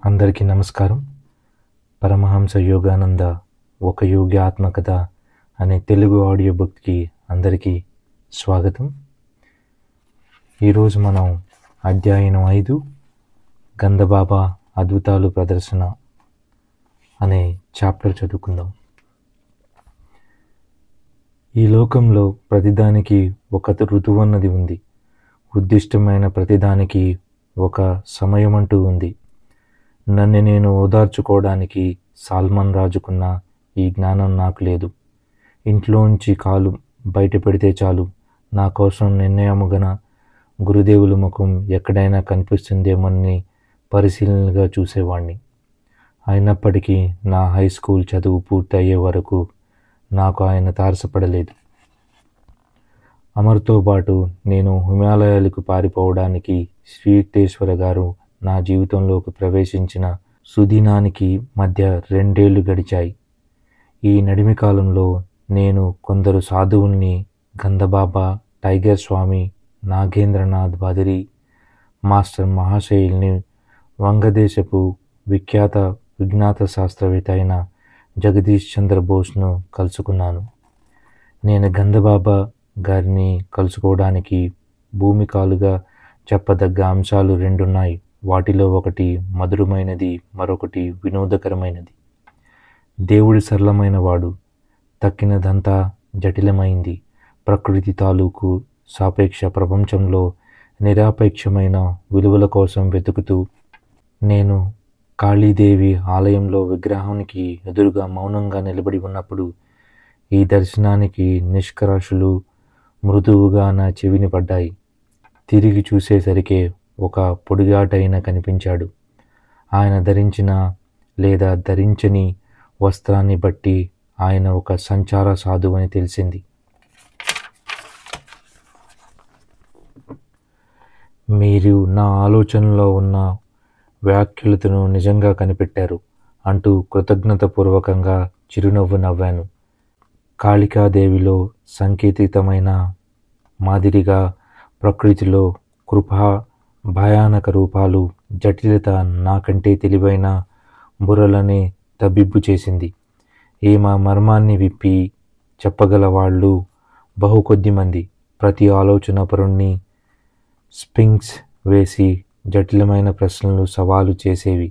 అందరికీ నమస్కారం. పరమహంస యోగానంద ఒక యోగి ఆత్మకథ అనే తెలుగు ఆడియో బుక్కి అందరికీ స్వాగతం. ఈరోజు మనం అధ్యాయం 5 గంధబాబా అద్భుతాలు ప్రదర్శన అనే చాప్టర్ చదువుకుందాం. ఈ లోకంలో ప్రతిదానికి ఒక ఋతువు అన్నది ఉంది. ఉద్దిష్టమైన ప్రతిదానికి ఒక సమయం అంటూ ఉంది. నన్ను నేను ఓదార్చుకోవడానికి సాల్మన్ రాజుకున్న ఈ జ్ఞానం నాకు లేదు. ఇంట్లోంచి కాలు బయట పెడితే చాలు నా కోసం నిర్ణయముగన గురుదేవుల ముఖం ఎక్కడైనా కనిపిస్తుందేమని పరిశీలనగా చూసేవాణ్ణి. అయినప్పటికీ నా హై స్కూల్ చదువు పూర్తి అయ్యే వరకు నాకు ఆయన తారసపడలేదు. అమర్తో పాటు నేను హిమాలయాలకు పారిపోవడానికి శ్రీయుక్తేశ్వర గారు నా జీవితంలోకి ప్రవేశించిన సుదినానికి మధ్య 2 ఏళ్లు గడిచాయి. ఈ నడిమి కాలంలో నేను కొందరు సాధువుల్ని, గంధబాబా, టైగర్ స్వామి, నాగేంద్రనాథ్ బదరి, మాస్టర్ మహాశయుల్ని, వంగదేశపు విఖ్యాత విజ్ఞాత శాస్త్రవేత్త అయిన జగదీష్ చంద్ర బోస్ను కలుసుకున్నాను. నేను గంధబాబా గారిని కలుసుకోవడానికి భూమికాలుగా చెప్పదగ్గ అంశాలు 2 ఉన్నాయి. వాటిలో ఒకటి మధురమైనది, మరొకటి వినోదకరమైనది. దేవుడి సరళమైన వాడు, తక్కినదంతా జటిలమైంది. ప్రకృతి తాలూకు సాపేక్ష ప్రపంచంలో నిరాపేక్షమైన విలువల కోసం వెతుకుతూ నేను కాళీదేవి ఆలయంలో విగ్రహానికి ఎదురుగా మౌనంగా నిలబడి ఉన్నప్పుడు ఈ దర్శనానికి నిష్కర్షలు మృదువుగా నా చెవిని పడ్డాయి. తిరిగి చూసేసరికే ఒక పొడిగాటైన కనిపించాడు. ఆయన ధరించిన లేదా ధరించని వస్త్రాన్ని బట్టి ఆయన ఒక సంచార సాధువని తెలిసింది. మీరు నా ఆలోచనలో ఉన్న వ్యాఖ్యలతను నిజంగా కనిపెట్టారు అంటూ కృతజ్ఞతాపూర్వకంగా చిరునవ్వు నవ్వాను. కాళికాదేవిలో సంకేతితమైన మాదిరిగా ప్రకృతిలో కృపా భయానక రూపాలు, జటిలత నాకంటే తెలివైన బుర్రలనే తబ్బిబ్బు చేసింది. ఈమె మర్మాన్ని విప్పి చెప్పగల వాళ్ళు బహు కొద్దిమంది. ప్రతి ఆలోచన పరుణ్ణి స్పింక్స్ వేసి జటిలమైన ప్రశ్నలు సవాలు చేసేవి.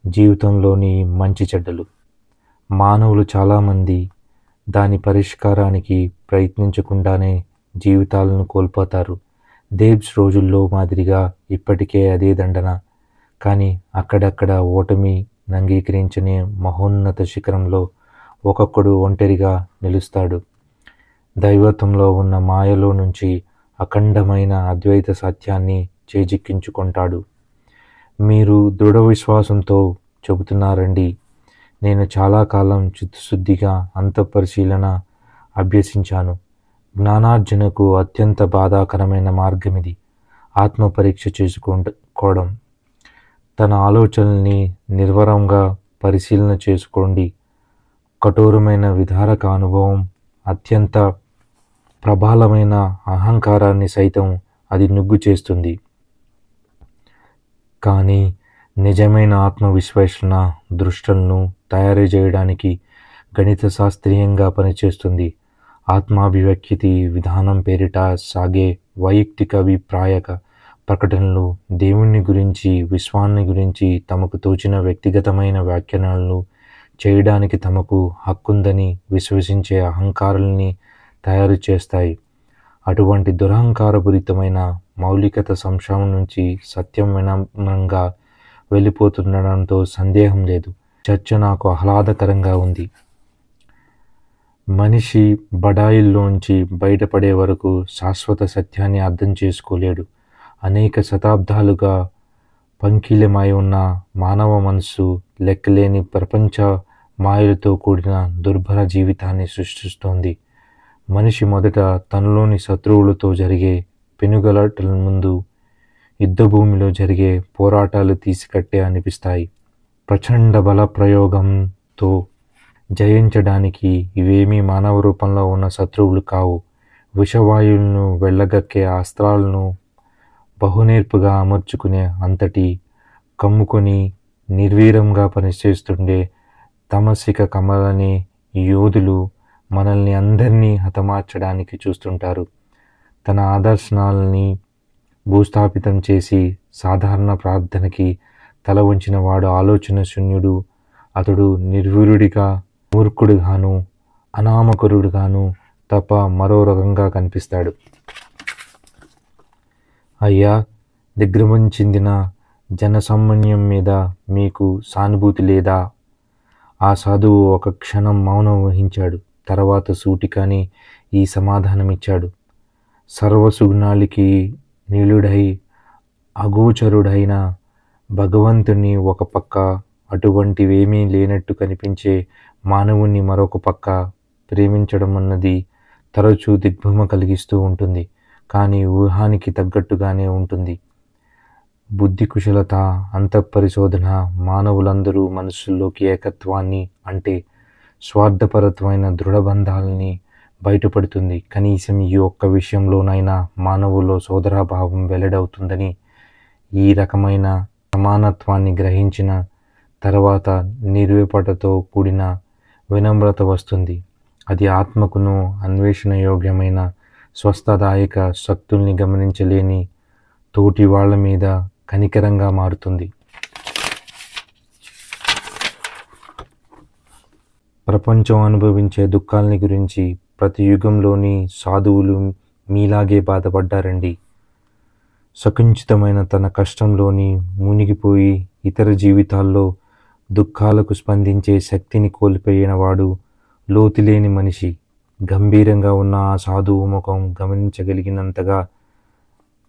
జీవితంలోని మంచి చెడ్డలు. మానవులు చాలామంది దాని పరిష్కారానికి ప్రయత్నించకుండానే జీవితాలను కోల్పోతారు. దేబ్స్ రోజుల్లో మాదిరిగా ఇప్పటికే అదే దండన. కానీ అక్కడక్కడ ఓటమి అంగీకరించని మహోన్నత శిఖరంలో ఒక్కొక్కడు ఒంటరిగా నిలుస్తాడు. దైవత్వంలో ఉన్న మాయలో నుంచి అఖండమైన అద్వైత సత్యాన్ని చేజిక్కించుకుంటాడు. మీరు దృఢ విశ్వాసంతో చెబుతున్నారండి. నేను చాలా కాలం చిత్తశుద్ధిగా అంతఃపరిశీలన అభ్యసించాను. జ్ఞానార్జనకు అత్యంత బాధాకరమైన మార్గం ఇది. ఆత్మపరీక్ష చేసుకోవడం. తన ఆలోచనల్ని నిర్వరంగా పరిశీలన చేసుకోండి. కఠోరమైన విధారక అనుభవం, అత్యంత ప్రబలమైన అహంకారాన్ని సైతం అది నుగ్గు చేస్తుంది. కానీ నిజమైన ఆత్మవిశ్లేషణ దృష్టలను తయారు చేయడానికి గణిత శాస్త్రీయంగా పనిచేస్తుంది. ఆత్మాభివ్యక్తి విధానం పేరిట సాగే వైయక్తిక అభిప్రాయక ప్రకటనలు దేవుణ్ణి గురించి, విశ్వాన్ని గురించి తమకు తోచిన వ్యక్తిగతమైన వ్యాఖ్యానాలను చేయడానికి తమకు హక్కుందని విశ్వసించే అహంకారాల్ని తయారు చేస్తాయి. అటువంటి దురహంకారపూరితమైన మౌలికత సంశయం నుంచి సత్యం వినమ్రంగా వెళ్ళిపోతుండడంతో సందేహం లేదు. చర్చ నాకు ఆహ్లాదకరంగా ఉంది. మనిషి బడాయిల్లోంచి బయటపడే వరకు శాశ్వత సత్యాన్ని అర్థం చేసుకోలేడు. అనేక శతాబ్దాలుగా పంకిలమై ఉన్న మానవ మనస్సు లెక్కలేని ప్రపంచ మాయలతో కూడిన దుర్భర జీవితాన్ని సృష్టిస్తోంది. మనిషి మొదట తనలోని శత్రువులతో జరిగే పెనుగలాటల ముందు యుద్ధభూమిలో జరిగే పోరాటాలు తీసికట్టే అనిపిస్తాయి. ప్రచండ బల ప్రయోగంతో జయించడానికి ఇవేమీ మానవ రూపంలో ఉన్న శత్రువులు కావు. విషవాయువులను వెళ్ళగక్కే అస్త్రాలను బహునేర్పుగా అమర్చుకునే అంతటి కమ్ముకొని నిర్వీర్యంగా పనిచేస్తుండే తమసిక కమలనే యోధులు మనల్ని అందరినీ హతమార్చడానికి చూస్తుంటారు. తన ఆదర్శనాల్ని భూస్థాపితం చేసి సాధారణ ప్రార్థనకి తల వంచిన వాడు ఆలోచన శూన్యుడు. అతడు నిర్వీరుడిగా, మూర్ఖుడుగాను, అనామకుడుగాను తప్ప మరో రకంగా కనిపిస్తాడు. అయ్యా, దిగ్భ్రమం చెందిన జనసామాన్యం మీద మీకు సానుభూతి లేదా? ఆ సాధువు ఒక క్షణం మౌనం వహించాడు. తర్వాత సూటిగానే ఈ సమాధానమిచ్చాడు. సర్వసుగుణాలకి నీలుడై అగోచరుడైన భగవంతుని ఒక పక్క, అటువంటివేమీ లేనట్టు కనిపించే మానవుణ్ణి మరొక పక్క ప్రేమించడం అన్నది తరచూ దిగ్భ్రమ కలిగిస్తూ ఉంటుంది. కానీ ఊహానికి తగ్గట్టుగానే ఉంటుంది. బుద్ధి కుశలత, అంతఃపరిశోధన మానవులందరూ మనస్సుల్లోకి ఏకత్వాన్ని, అంటే స్వార్థపరత్వమైన దృఢబంధాలని బయటపడుతుంది. కనీసం ఈ ఒక్క విషయంలోనైనా మానవుల్లో సోదరాభావం వెల్లడవుతుందని, ఈ రకమైన సమానత్వాన్ని గ్రహించిన తర్వాత నిర్వేపటతో కూడిన వినమ్రత వస్తుంది. అది ఆత్మకును అన్వేషణయోగ్యమైన స్వస్థదాయక శక్తుల్ని గమనించలేని తోటి వాళ్ళ మీద కనికరంగా మారుతుంది. ప్రపంచం అనుభవించే దుఃఖాలని గురించి ప్రతి యుగంలోని సాధువులు మీలాగే బాధపడ్డారండి. సకుంచితమైన తన కష్టంలోని మునిగిపోయి ఇతర జీవితాల్లో దుఃఖాలకు స్పందించే శక్తిని కోల్పోయిన వాడు లోతులేని మనిషి. గంభీరంగా ఉన్న ఆ సాధువు ముఖం గమనించగలిగినంతగా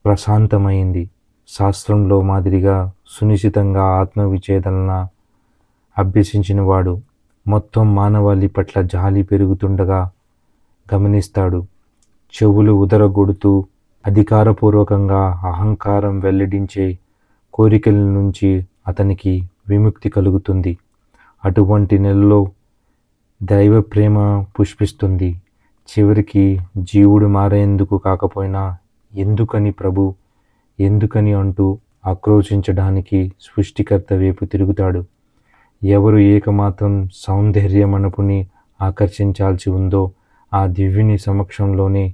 ప్రశాంతమైంది. శాస్త్రంలో మాదిరిగా సునిశ్చితంగా ఆత్మవిచ్ఛేదన అభ్యసించిన వాడు మొత్తం మానవాళి పట్ల జాలి పెరుగుతుండగా గమనిస్తాడు. చెవులు ఉదరగొడుతూ అధికారపూర్వకంగా అహంకారం వెల్లడించే కోరికల నుంచి అతనికి విముక్తి కలుగుతుంది. అటువంటి నెలలో దైవ ప్రేమ పుష్పిస్తుంది. చివరికి జీవుడు మారేందుకు కాకపోయినా ఎందుకని ప్రభు, ఎందుకని అంటూ ఆక్రోశించడానికి సృష్టికర్త వైపు తిరుగుతాడు. ఎవరు ఏకమాత్రం సౌందర్యమనపుని ఆకర్షించాల్సి ఉందో ఆ దివ్యుని సమక్షంలోనే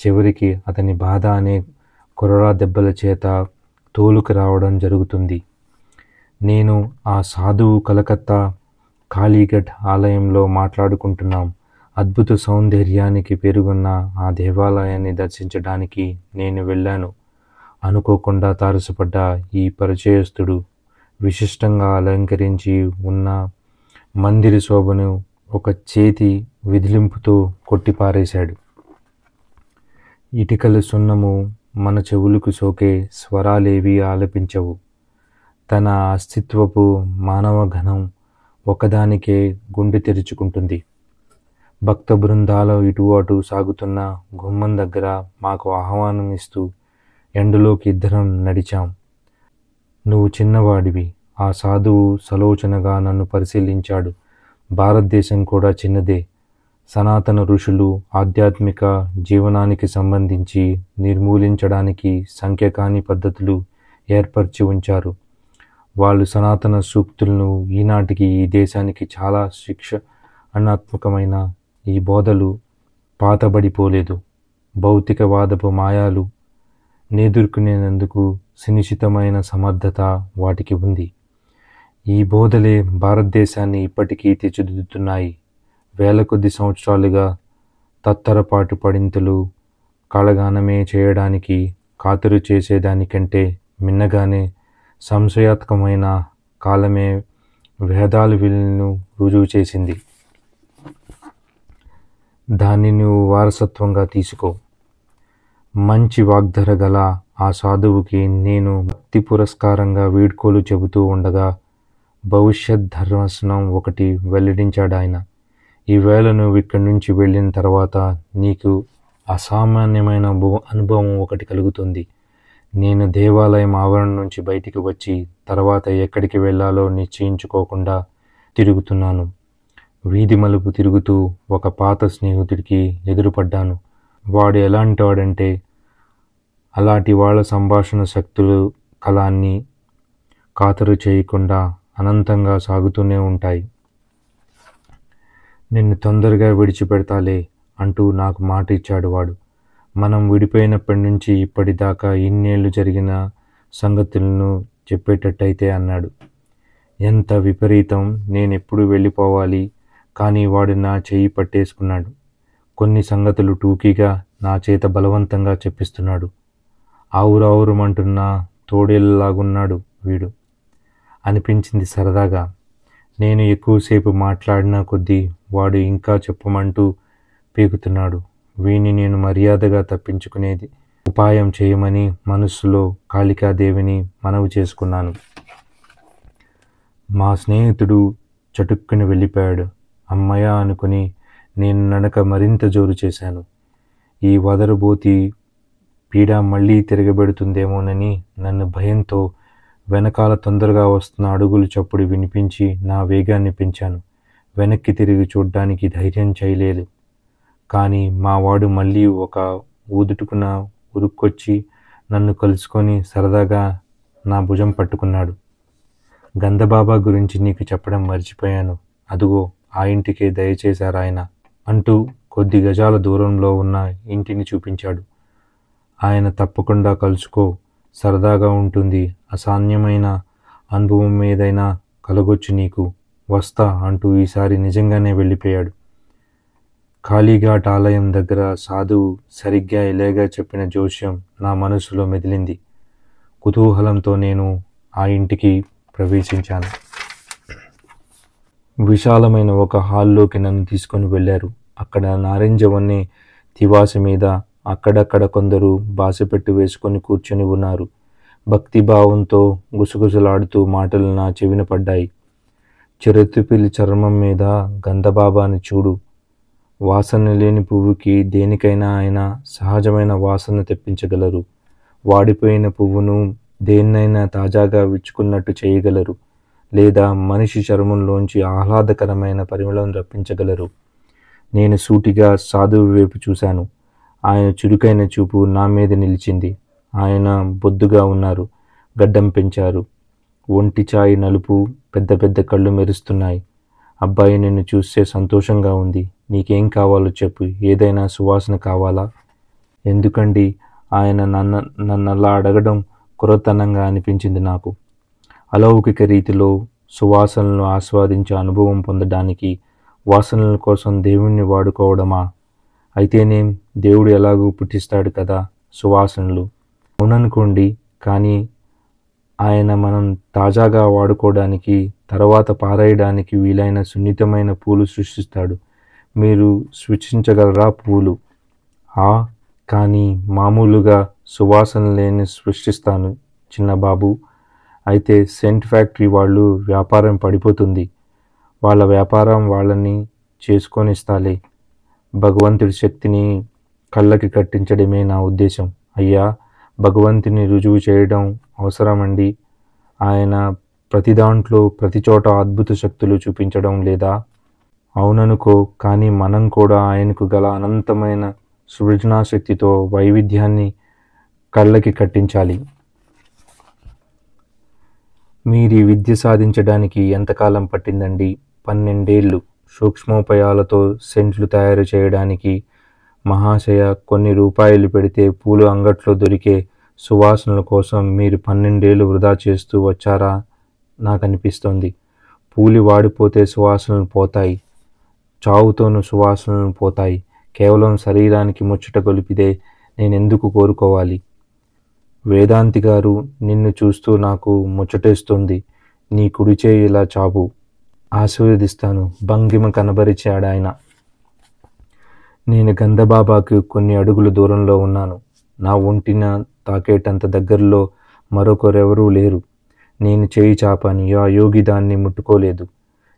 చివరికి అతని బాధ అనే కొరడా దెబ్బల చేత తోలుకు రావడం జరుగుతుంది. నేను ఆ సాధువు కలకత్తా కాళీఘట్ ఆలయంలో మాట్లాడుకుంటున్నాం. అద్భుత సౌందర్యానికి పేరుగొన్న ఆ దేవాలయాన్ని దర్శించడానికి నేను వెళ్ళాను. అనుకోకుండా తారసపడ్డ ఈ పరిచయస్తుడు విశిష్టంగా అలంకరించి ఉన్న మందిర శోభను ఒక చేతి విదిలింపుతో కొట్టిపారేశాడు. ఇటికల సున్నము మన చెవులకు సోకే స్వరాలేవి ఆలపించవు. తన అస్తిత్వపు మానవగణం ఒకదానికే గుండె తెరుచుకుంటుంది. భక్త బృందాలు ఇటు అటు సాగుతున్న గుమ్మం దగ్గర మాకు ఆహ్వానం ఇస్తూ ఎండలోకి ఇద్దరం నడిచాం. నువ్వు చిన్నవాడివి. ఆ సాధువు సలోచనగా నన్ను పరిశీలించాడు. భారతదేశం కూడా చిన్నదే. సనాతన ఋషులు ఆధ్యాత్మిక జీవనానికి సంబంధించి నిర్మూలించడానికి సంఖ్యకాని పద్ధతులు ఏర్పరిచి ఉంచారు. వాళ్ళు సనాతన సూక్తులను ఈనాటికి ఈ దేశానికి చాలా శిక్షణాత్మకమైన ఈ బోధలు పాతబడిపోలేదు. భౌతికవాదపు మాయాలు నెదుర్కొనేందుకు సునిశ్చితమైన సమర్థత వాటికి ఉంది. ఈ బోధలే భారతదేశాన్ని ఇప్పటికీ తీర్చిదిద్దుతున్నాయి. వేల కొద్ది సంవత్సరాలుగా తత్తరపాటు పడింతులు కాలగానమే చేయడానికి కాతురు చేసేదానికంటే మిన్నగానే సంశయాత్మకమైన కాలమే వేదాలు వీళ్ళను రుజువు చేసింది. దాన్ని నువ్వు వారసత్వంగా తీసుకో. మంచి వాగ్ధర గల ఆ సాధువుకి నేను భక్తి పురస్కారంగా వీడ్కోలు చెబుతూ ఉండగా భవిష్యత్ ధర్మశనం ఒకటి వెల్లడించాడాయన. ఈవేళ నువ్వు ఇక్కడి నుంచి వెళ్ళిన తర్వాత నీకు అసామాన్యమైన అనుభవం ఒకటి కలుగుతుంది. నేను దేవాలయం ఆవరణ నుంచి బయటికి వచ్చి తర్వాత ఎక్కడికి వెళ్ళాలో నిశ్చయించుకోకుండా తిరుగుతున్నాను. వీధి మలుపు తిరుగుతూ ఒక పాత స్నేహితుడికి ఎదురుపడ్డాను. వాడు ఎలాంటి వాడంటే అలాంటి వాళ్ళ సంభాషణ శక్తులు కళాన్ని ఖాతరు చేయకుండా అనంతంగా సాగుతూనే ఉంటాయి. నిన్ను తొందరగా విడిచిపెడతాలే అంటూ నాకు మాట ఇచ్చాడు వాడు. మనం విడిపోయినప్పటి నుంచి ఇప్పటిదాకా ఇన్నేళ్లు జరిగిన సంగతులను చెప్పేటట్టయితే అన్నాడు. ఎంత విపరీతం! నేనెప్పుడు వెళ్ళిపోవాలి? కానీ వాడు నా చెయ్యి పట్టేసుకున్నాడు. కొన్ని సంగతులు టూకీగా నా చేత బలవంతంగా చెప్పిస్తున్నాడు. ఆవురావురమంటున్న తోడేలులాగున్నాడు వీడు అనిపించింది సరదాగా. నేను ఎక్కువసేపు మాట్లాడిన కొద్దీ వాడు ఇంకా చెప్పమంటూ పీకుతున్నాడు. వీణ్ణి నేను మర్యాదగా తప్పించుకునేది ఉపాయం చేయమని మనస్సులో కాళికాదేవిని మనవి చేసుకున్నాను. మా స్నేహితుడు చటుక్కుని వెళ్ళిపోయాడు. అమ్మయ్య అనుకుని నేను నడక మరింత జోరు చేశాను. ఈ వదరుబోతి పీడ మళ్ళీ తిరగబెడుతుందేమోనని నన్ను భయంతో వెనకాల తొందరగా వస్తున్న అడుగులు చప్పుడు వినిపించి నా వేగాన్ని పెంచాను. వెనక్కి తిరిగి చూడ్డానికి ధైర్యం చేయలేదు. కానీ మా వాడు మళ్ళీ ఒక ఊదుటుకున ఉరుక్కొచ్చి నన్ను కలుసుకొని సరదాగా నా భుజం పట్టుకున్నాడు. గంధబాబా గురించి నీకు చెప్పడం మర్చిపోయాను. అదుగో ఆ ఇంటికే దయచేశారాయన అంటూ కొద్ది గజాల దూరంలో ఉన్న ఇంటిని చూపించాడు. ఆయన తప్పకుండా కలుసుకో, సరదాగా ఉంటుంది. అసామాన్యమైన అనుభవం ఏదైనా కలగొచ్చు నీకు. వస్తా అంటూ ఈసారి నిజంగానే వెళ్ళిపోయాడు. కాళీఘాట్ ఆలయం దగ్గర సాధువు సరిగ్గా ఇలాగా చెప్పిన జోస్యం నా మనసులో మెదిలింది. కుతూహలంతో నేను ఆ ఇంటికి ప్రవేశించాను. విశాలమైన ఒక హాల్లోకి నన్ను తీసుకొని వెళ్ళారు. అక్కడ నారింజ వన్నె తివాసి మీద అక్కడక్కడ కొందరు బాసిపెట్టు వేసుకొని కూర్చొని ఉన్నారు. భక్తిభావంతో గుసగుసలాడుతూ మాటలు నా చెవిన పడ్డాయి. చిరుతిపిలి చర్మం మీద గంధబాబాని చూడు. వాసన లేని పువ్వుకి దేనికైనా ఆయన సహజమైన వాసన తెప్పించగలరు. వాడిపోయిన పువ్వును దేన్నైనా తాజాగా విచ్చుకున్నట్టు చేయగలరు. లేదా మనిషి చర్మంలోంచి ఆహ్లాదకరమైన పరిమళం రప్పించగలరు. నేను సూటిగా సాధువు వైపు చూశాను. ఆయన చురుకైన చూపు నా మీద నిలిచింది. ఆయన బొద్దుగా ఉన్నారు. గడ్డం పెంచారు. ఒంటి చాయి నలుపు, పెద్ద పెద్ద కళ్ళు మెరుస్తున్నాయి. అబ్బాయి, నిన్ను చూస్తే సంతోషంగా ఉంది. నీకేం కావాలో చెప్పు. ఏదైనా సువాసన కావాలా? ఎందుకండి? ఆయన నన్నలా అడగడం కుర్రతనంగా అనిపించింది నాకు. అలౌకిక రీతిలో సువాసనలను ఆస్వాదించే అనుభవం పొందడానికి వాసనల కోసం దేవుణ్ణి వాడుకోవడమా? అయితేనేం, దేవుడు ఎలాగూ పుట్టిస్తాడు కదా సువాసనలు. అవుననుకోండి, కానీ ఆయన మనం తాజాగా వాడుకోవడానికి, తర్వాత పారేయడానికి వీలైన సున్నితమైన పూలు సృష్టిస్తాడు. మీరు సృష్టించగలరా పూలు? కానీ మామూలుగా సువాసన లేని సృష్టిస్తాను చిన్నబాబు. అయితే సెంట్ ఫ్యాక్టరీ వాళ్ళు వ్యాపారం పడిపోతుంది. వాళ్ళ వ్యాపారం వాళ్ళని చేసుకొనిస్తాలే. భగవంతుడి శక్తిని కళ్ళకి కట్టించడమే నా ఉద్దేశం. అయ్యా, భగవంతుని రుజువు చేయడం అవసరమండి. ఆయన ప్రతి దాంట్లో ప్రతి చోట అద్భుత శక్తులు చూపించడం లేదా? అవుననుకో, కానీ మనం కూడా ఆయనకు గల అనంతమైన సృజనాశక్తితో వైవిధ్యాన్ని కళ్ళకి కట్టించాలి. మీరీ విద్య సాధించడానికి ఎంతకాలం పట్టిందండి? 12 ఏళ్ళు. సూక్ష్మోపాయాలతో సెంట్లు తయారు చేయడానికి మహాశయ కొన్ని రూపాయలు పెడితే పూలు అంగట్లో దొరికే సువాసనల కోసం మీరు 12 ఏళ్ళు వృధా చేస్తూ వచ్చారా నాకనిపిస్తోంది. పూలు వాడిపోతే సువాసనలు పోతాయి. చావుతోనూ సువాసనలు పోతాయి. కేవలం శరీరానికి ముచ్చట గొలిపితే నేనెందుకు కోరుకోవాలి? వేదాంతి గారు, నిన్ను చూస్తూ నాకు ముచ్చటేస్తోంది. నీ కుడిచేయి ఇలా చాపు. ఆశీర్వదిస్తాను భంగిమ కనబరిచాడాయన. నేను గంధబాబాకు కొన్ని అడుగుల దూరంలో ఉన్నాను. నా ఒంటిన తాకేటంత దగ్గరలో మరొకరెవరూ లేరు. నేను చేయి చాపాను. ఆ యోగి దాన్ని ముట్టుకోలేదు.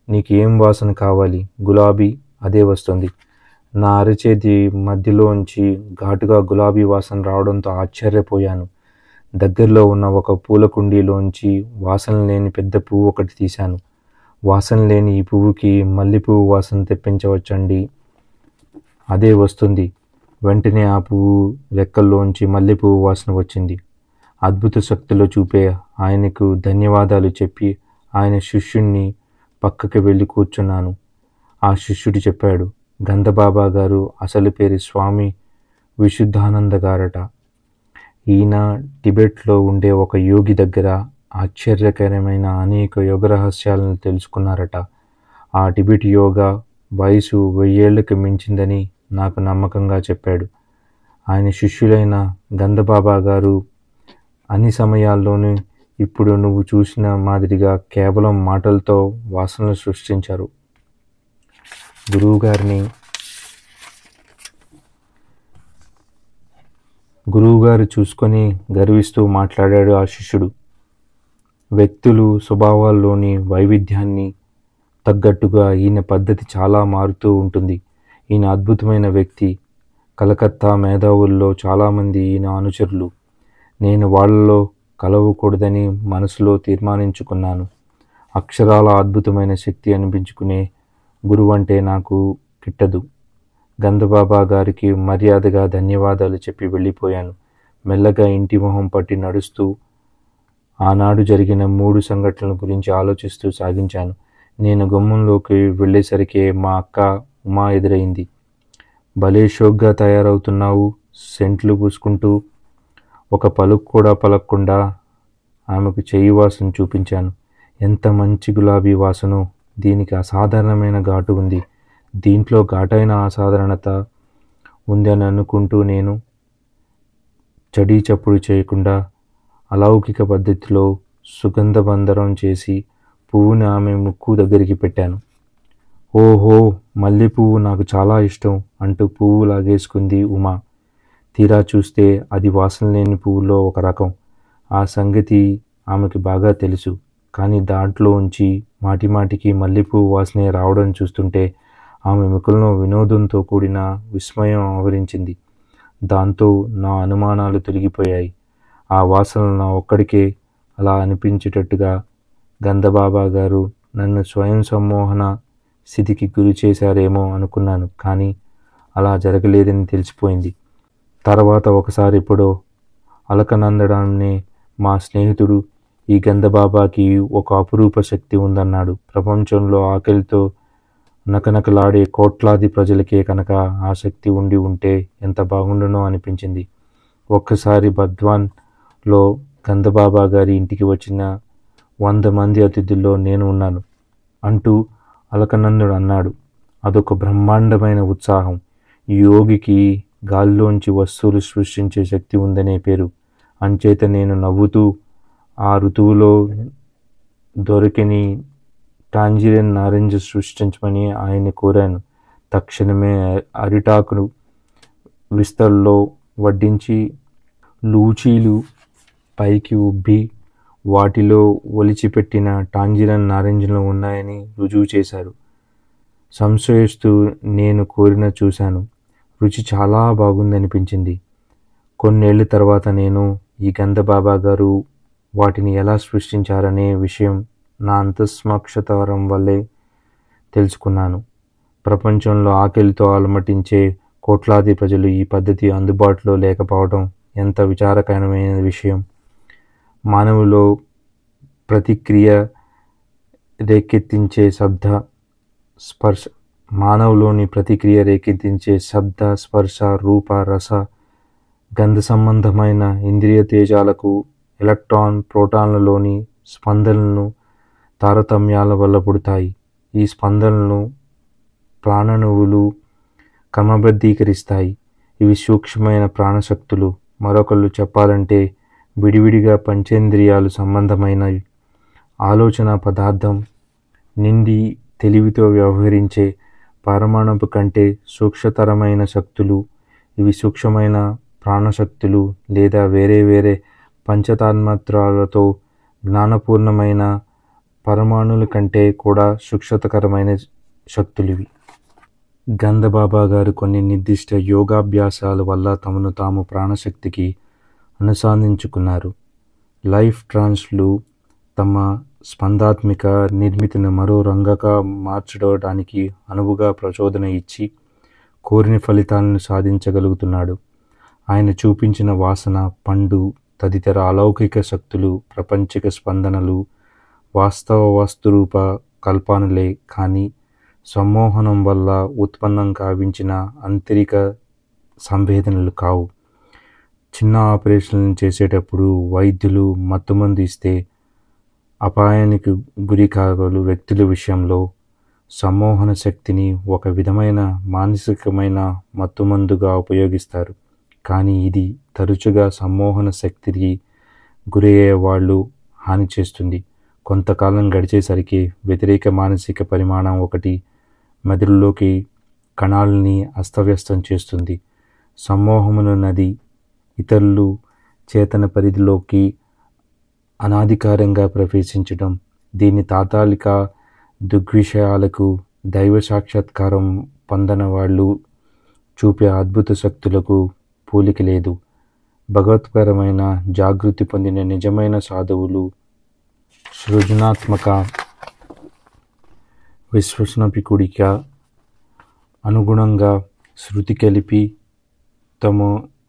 నీకు ఏం వాసన కావాలి? గులాబీ. అదే వస్తుంది. నా అరచేతి మధ్యలోంచి ఘాటుగా గులాబీ వాసన రావడంతో ఆశ్చర్యపోయాను. దగ్గరలో ఉన్న ఒక పూల కుండీలోంచి వాసన లేని పెద్ద పువ్వు ఒకటి తీశాను. వాసన లేని ఈ పువ్వుకి మల్లెపువ్వు వాసన తెప్పించవచ్చండి. అదే వస్తుంది. వెంటనే ఆ పువ్వు రెక్కల్లోంచి మల్లెపువ్వు వాసన వచ్చింది. అద్భుత శక్తిలో చూపే ఆయనకు ధన్యవాదాలు చెప్పి ఆయన శిష్యుణ్ణి పక్కకి వెళ్ళి కూర్చున్నాను. ఆ శిష్యుడు చెప్పాడు, గంధబాబా గారు అసలు పేరు స్వామి విశుద్ధానంద గారట. ఈయన టిబెట్లో ఉండే ఒక యోగి దగ్గర ఆశ్చర్యకరమైన అనేక యోగ రహస్యాలను తెలుసుకున్నారట. ఆ టిబెట్ యోగా వయసు 1000 ఏళ్లకు మించిందని నాకు నమ్మకంగా చెప్పాడు. ఆయన శిష్యులైన గంధబాబా గారు అన్ని సమయాల్లోనూ ఇప్పుడు నువ్వు చూసిన మాదిరిగా కేవలం మాటలతో వాసనలు సృష్టించారు. గురువుగారు చూసుకొని గర్విస్తూ మాట్లాడాడు ఆ శిష్యుడు. వ్యక్తులు స్వభావాల్లోని వైవిధ్యాన్ని తగ్గట్టుగా ఈయన పద్ధతి చాలా మారుతూ ఉంటుంది. ఈయన అద్భుతమైన వ్యక్తి. కలకత్తా మేధావుల్లో చాలామంది ఈయన అనుచరులు. నేను వాళ్ళలో కలవకూడదని మనసులో తీర్మానించుకున్నాను. అక్షరాల అద్భుతమైన శక్తి అనిపించుకునే గురువంటే నాకు గిట్టదు. గంధబాబా గారికి మర్యాదగా ధన్యవాదాలు చెప్పి వెళ్ళిపోయాను. మెల్లగా ఇంటి మొహం పట్టి నడుస్తూ ఆనాడు జరిగిన 3 సంఘటనల గురించి ఆలోచిస్తూ సాగించాను. నేను గుమ్మంలోకి వెళ్ళేసరికే మా అక్క ఉమా ఎదురైంది. భలే షోక్గా తయారవుతున్నావు, సెంట్లు పూసుకుంటూ. ఒక పలుకు కూడా పలకకుండా ఆమెకు చెయ్యి వాసన చూపించాను. ఎంత మంచి గులాబీ వాసనో! దీనికి అసాధారణమైన ఘాటు ఉంది. దీంట్లో ఘాటైన అసాధారణత ఉందని అనుకుంటూ నేను చడీ చప్పుడు చేయకుండా అలౌకిక పద్ధతిలో సుగంధబంధరం చేసి పువ్వుని ఆమె ముక్కు దగ్గరికి పెట్టాను. ఓహో, మల్లె పువ్వు నాకు చాలా ఇష్టం అంటూ పువ్వు లాగేసుకుంది ఉమా. తీరా చూస్తే అది వాసన లేని పువ్వులో ఒక రకం. ఆ సంగతి ఆమెకి బాగా తెలుసు. కానీ దాంట్లోంచి మాటిమాటికి మల్లెపువ్వు వాసనే రావడం చూస్తుంటే ఆమె ముఖంలో వినోదంతో కూడిన విస్మయం ఆవరించింది. దాంతో నా అనుమానాలు తొలగిపోయాయి. ఆ వాసన నా ఒక్కడికే అలా అనిపించేటట్టుగా గంధబాబా గారు నన్ను స్వయం సమ్మోహన స్థితికి గురి చేశారేమో అనుకున్నాను. కానీ అలా జరగలేదని తెలిసిపోయింది. తర్వాత ఒకసారి ఎప్పుడో అలకనందడాన్ని మా స్నేహితుడు ఈ గంధబాబాకి ఒక అపురూప శక్తి ఉందన్నాడు. ప్రపంచంలో ఆకలితో నకనకలాడే కోట్లాది ప్రజలకే కనుక ఆ శక్తి ఉండి ఉంటే ఎంత బాగుండునో అనిపించింది. ఒక్కసారి బర్ద్వాన్లో గంధబాబా గారి ఇంటికి వచ్చిన 100 మంది అతిథుల్లో నేను ఉన్నాను అంటూ అలకనందుడు అన్నాడు. అదొక బ్రహ్మాండమైన ఉత్సాహం. ఈ యోగికి గాల్లోంచి వస్తువులు సృష్టించే శక్తి ఉందనే పేరు. అంచేత నేను నవ్వుతూ ఆ ఋతువులో దొరికని టాంజిరన్ నారింజ సృష్టించమని ఆయన్ని కోరాను. తక్షణమే అరిటాకును విస్తల్లో వడ్డించి లూచీలు పైకి ఉబ్బి వాటిలో ఒలిచిపెట్టిన టాంజిరన్ నారింజలు ఉన్నాయని రుజువు చేశారు. సంశయిస్తూ నేను కోరిన చూశాను. రుచి చాలా బాగుందనిపించింది. కొన్నేళ్ల తర్వాత నేను ఈ గంధబాబా గారు వాటిని ఎలా సృష్టించారనే విషయం నా అంతస్మక్షతరం వల్లే తెలుసుకున్నాను. ప్రపంచంలో ఆకలితో అలమటించే కోట్లాది ప్రజలు ఈ పద్ధతి అందుబాటులో లేకపోవడం ఎంత విచారకరమైన విషయం. మానవులో ప్రతిక్రియ రేకెత్తించే శబ్ద, స్పర్శ, రూప, రస, గంధ సంబంధమైన ఇంద్రియ తేజాలకు ఎలక్ట్రాన్, ప్రోటాన్లలోని స్పందనలను తారతమ్యాల వల్ల పుడతాయి. ఈ స్పందనలను ప్రాణణువులు క్రమబద్ధీకరిస్తాయి. ఇవి సూక్ష్మమైన ప్రాణశక్తులు. మరొకళ్ళు చెప్పాలంటే విడివిడిగా పంచేంద్రియాలు సంబంధమైనవి. ఆలోచన పదార్థం నిండి తెలివితో వ్యవహరించే పరమాణువు కంటే సూక్ష్మతరమైన శక్తులు. ఇవి సూక్ష్మమైన ప్రాణశక్తులు లేదా వేరే వేరే పంచతన్మాత్రలతో జ్ఞానపూర్ణమైన పరమాణువుల కంటే కూడా సూక్ష్మతరమైన శక్తులివి. గంధబాబా గారు కొన్ని నిర్దిష్ట యోగాభ్యాసాల వల్ల తమను తాము ప్రాణశక్తికి అనుసంధానించుకున్నారు. లైఫ్ ట్రాన్స్లు తమ స్పందాత్మిక నిర్మితిని మరో రంగంగా మార్చడానికి అనువుగా ప్రచోదన ఇచ్చి కోరిన ఫలితాలను సాధించగలుగుతున్నాడు. ఆయన చూపించిన వాసన, పండు తదితర అలౌకిక శక్తులు, ప్రపంచిక స్పందనలు వాస్తవ వస్తురూప కల్పనలే కానీ సమ్మోహనం వల్ల ఉత్పన్నం కావించిన ఆంతరిక సంవేదనలు కావు. చిన్న ఆపరేషన్లను చేసేటప్పుడు వైద్యులు మత్తుమందు ఇస్తే అపాయానికి గురి కాగల వ్యక్తుల విషయంలో సమ్మోహన శక్తిని ఒక విధమైన మానసికమైన మత్తుమందుగా ఉపయోగిస్తారు. కానీ ఇది తరచుగా సమ్మోహన శక్తికి గురయ్యే వాళ్ళు హాని చేస్తుంది. కొంతకాలం గడిచేసరికి వ్యతిరేక మానసిక పరిమాణం ఒకటి మెదడులోకి కణాలని అస్తవ్యస్తం చేస్తుంది. సమ్మోహమును నది ఇతరులు చేతన పరిధిలోకి అనాధికారంగా ప్రవేశించడం, దీని తాత్కాలిక దృగ్విషయాలకు దైవ సాక్షాత్కారం పొందని వాళ్ళు చూపే అద్భుత శక్తులకు పోలిక లేదు. భగవత్పరమైన జాగృతి పొందిన నిజమైన సాధువులు సృజనాత్మక విశ్వసనపికుడికి అనుగుణంగా శృతి కలిపి తమ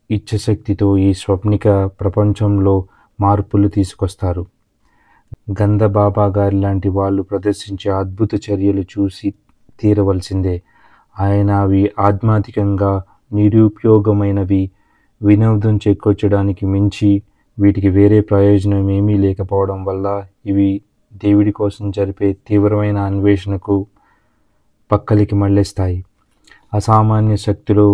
ఇచ్ఛశక్తితో ఈ స్వప్నిక ప్రపంచంలో మార్పులు తీసుకొస్తారు. గంధ బాబా గారి లాంటి వాళ్ళు ప్రదర్శించే అద్భుత చర్యలు చూసి తీరవలసిందే. ఆయన అవి ఆధ్యాత్మికంగా నిరుపయోగమైనవి, వినోదం చేకూర్చడానికి మించి వీటికి వేరే ప్రయోజనం ఏమీ లేకపోవడం వల్ల ఇవి దేవుడి కోసం జరిపే తీవ్రమైన అన్వేషణకు పక్కలికి మళ్ళిస్తాయి. అసామాన్య శక్తులు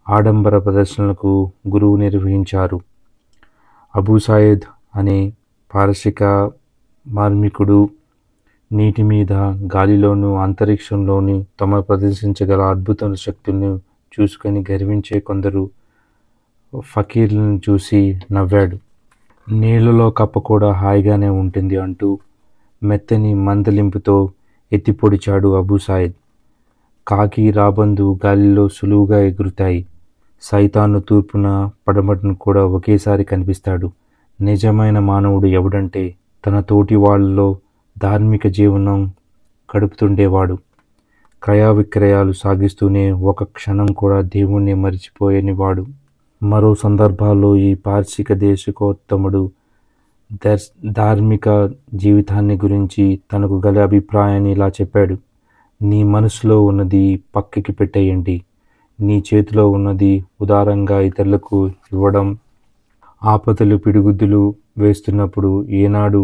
ఆడంబర ప్రదర్శనలకు గురువు నిర్వహించారు. అబూ సయీద్ అనే పారసిక మార్మికుడు నీటి మీద, గాలిలోనూ అంతరిక్షంలోనూ తమ ప్రదర్శించగల అద్భుత శక్తులను చూసుకొని గర్వించే కొందరు ఫకీర్లను చూసి నవ్వాడు. నీళ్లలో కప్ప కూడా హాయిగానే ఉంటుంది అంటూ మెత్తని మందలింపుతో ఎత్తిపొడిచాడు అబూ సయీద్. కాకి, రాబందు గాలిలో సులువుగా ఎగురుతాయి. సైతాను తూర్పున పడమటను కూడా ఒకేసారి కనిపిస్తాడు. నిజమైన మానవుడు ఎవడంటే తన తోటి వాళ్ళలో ధార్మిక జీవనం గడుపుతుండేవాడు. క్రయ విక్రయాలు సాగిస్తూనే ఒక క్షణం కూడా దేవుణ్ణి మరిచిపోయేనివాడు. మరో సందర్భాల్లో ఈ పార్శిక దేశికోత్తముడు ధార్మిక జీవితాన్ని గురించి తనకు గల అభిప్రాయాన్ని ఇలా చెప్పాడు: నీ మనసులో ఉన్నది పక్కకి పెట్టేయండి. నీ చేతిలో ఉన్నది ఉదారంగా ఇతరులకు ఇవ్వడం. ఆపదలు పిడిగుద్దులు వేస్తున్నప్పుడు ఏనాడు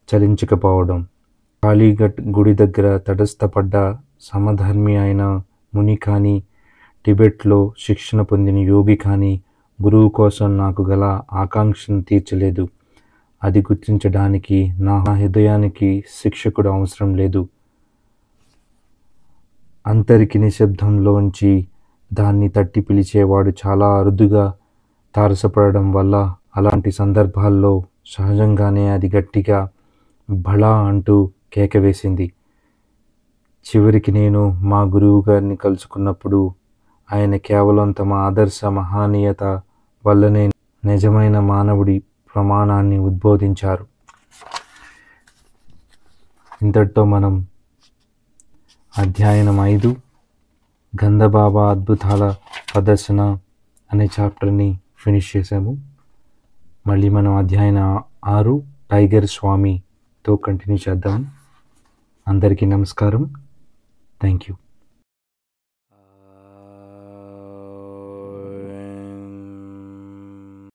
చలించకపోవడం. కాళీఘట్ గుడి దగ్గర తటస్థపడ్డ సమధర్మి అయిన ముని కానీ, టిబెట్లో శిక్షణ పొందిన యోగి కానీ గురువు కోసం నాకు గల ఆకాంక్షను తీర్చలేదు. అది గుర్తించడానికి నా హృదయానికి శిక్షకుడు అవసరం లేదు. అంతరికి నిశ్శబ్దంలోంచి దాన్ని తట్టి పిలిచేవాడు చాలా అరుదుగా తారసపడడం వల్ల అలాంటి సందర్భాల్లో సహజంగానే అది గట్టిగా భళా అంటూ కేక వేసింది. చివరికి నేను మా గురువు గారిని కలుసుకున్నప్పుడు ఆయన కేవలం తమ ఆదర్శ మహనీయత వల్లనే నిజమైన మానవుడి ప్రమాణాన్ని ఉద్బోధించారు. ఇంతటితో మనం అధ్యాయం 5 గంధబాబా అద్భుతాల ప్రదర్శన అనే చాప్టర్ని ఫినిష్ చేసాము. మళ్ళీ మనం అధ్యాయం 6 టైగర్ స్వామితో కంటిన్యూ చేద్దాం. అందరికీ నమస్కారం. Thank you.